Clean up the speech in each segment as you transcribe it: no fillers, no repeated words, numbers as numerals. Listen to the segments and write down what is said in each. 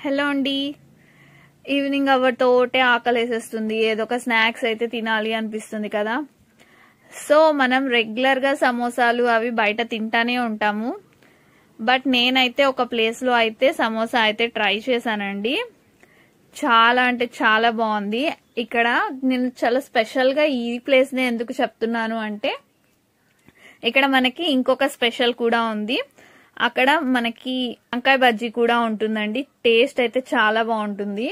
Hello అండి. Evening అవ్వతోటే ఆకలేసేస్తుంది, ఏదో ఒక స్నాక్స్ అయితే తినాలి అనిపిస్తుంది కదా. సో మనం రెగ్యులర్ గా సమోసాలు అవి బయట తింటానే ఉంటాము. బట్ నేనైతే ఒక ప్లేస్ లో అయితే సమోసా అయితే ట్రై చేశానండి. చాలా అంటే చాలా బాగుంది. ఇక్కడ నేను చాలా స్పెషల్ గా ఈ ప్లేస్ నే ఎందుకు చెప్తున్నాను అంటే, ఇక్కడ మనకి ఇంకొక స్పెషల్ కూడా ఉంది. అక్కడ మనకి వంకాయ బజ్జీ కూడా ఉంటుందండి. టేస్ట్ అయితే చాలా బాగుంటుంది.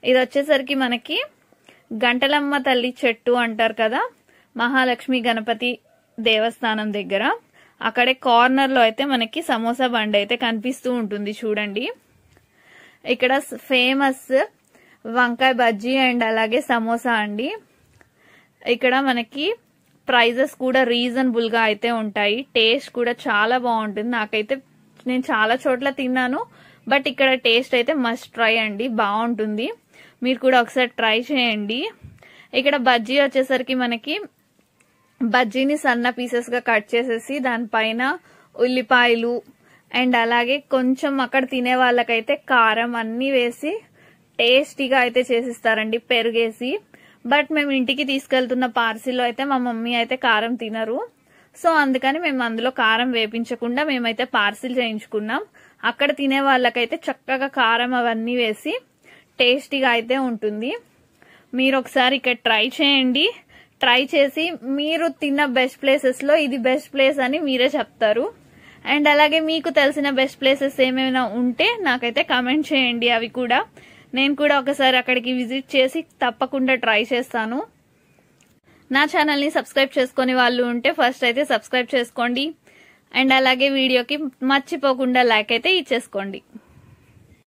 ఇది వచ్చేసరికి మనకి గంటలమ్మ తల్లి చెట్టు అంటారు కదా, మహాలక్ష్మి గణపతి దేవస్థానం దగ్గర అక్కడే కార్నర్ లో అయితే మనకి సమోసా బండి అయితే కనిపిస్తూ ఉంటుంది. చూడండి, ఇక్కడ ఫేమస్ వంకాయ బజ్జీ అండ్ అలాగే సమోసా అండి. ఇక్కడ మనకి ప్రైజెస్ కూడా రీజనబుల్ గా అయితే ఉంటాయి. టేస్ట్ కూడా చాలా బాగుంటుంది. నాకైతే నేను చాలా చోట్ల తిన్నాను, బట్ ఇక్కడ టేస్ట్ అయితే మస్ట్ ట్రై అండి, బాగుంటుంది. మీరు కూడా ఒకసారి ట్రై చేయండి. ఇక్కడ బజ్జీ వచ్చేసరికి మనకి బజ్జీని సన్న పీసెస్ గా కట్ చేసేసి దానిపైన ఉల్లిపాయలు అండ్ అలాగే కొంచెం అక్కడ తినే వాళ్ళకైతే కారం అన్ని వేసి టేస్టీగా అయితే చేసిస్తారండి, పెరుగేసి. బట్ మేము ఇంటికి తీసుకెళ్తున్న పార్సిల్లో అయితే మా మమ్మీ అయితే కారం తినరు. సో అందుకని మేము అందులో కారం వేపించకుండా మేమైతే పార్సిల్ చేయించుకున్నాం. అక్కడ తినే వాళ్ళకైతే చక్కగా కారం అవన్నీ వేసి టేస్టీగా అయితే ఉంటుంది. మీరు ఒకసారి ఇక్కడ ట్రై చేయండి. ట్రై చేసి మీరు తిన్న బెస్ట్ ప్లేసెస్ లో ఇది బెస్ట్ ప్లేస్ అని మీరే చెప్తారు. అండ్ అలాగే మీకు తెలిసిన బెస్ట్ ప్లేసెస్ ఏమైనా ఉంటే నాకైతే కామెంట్ చేయండి. అవి కూడా నేను కూడా ఒకసారి అక్కడికి విజిట్ చేసి తప్పకుండా ట్రై చేస్తాను. నా ఛానల్ ని సబ్స్క్రైబ్ చేసుకునే వాళ్ళు ఉంటే ఫస్ట్ అయితే సబ్స్క్రైబ్ చేసుకోండి. అండ్ అలాగే వీడియోకి మర్చిపోకుండా లైక్ అయితే ఇచ్చేసుకోండి.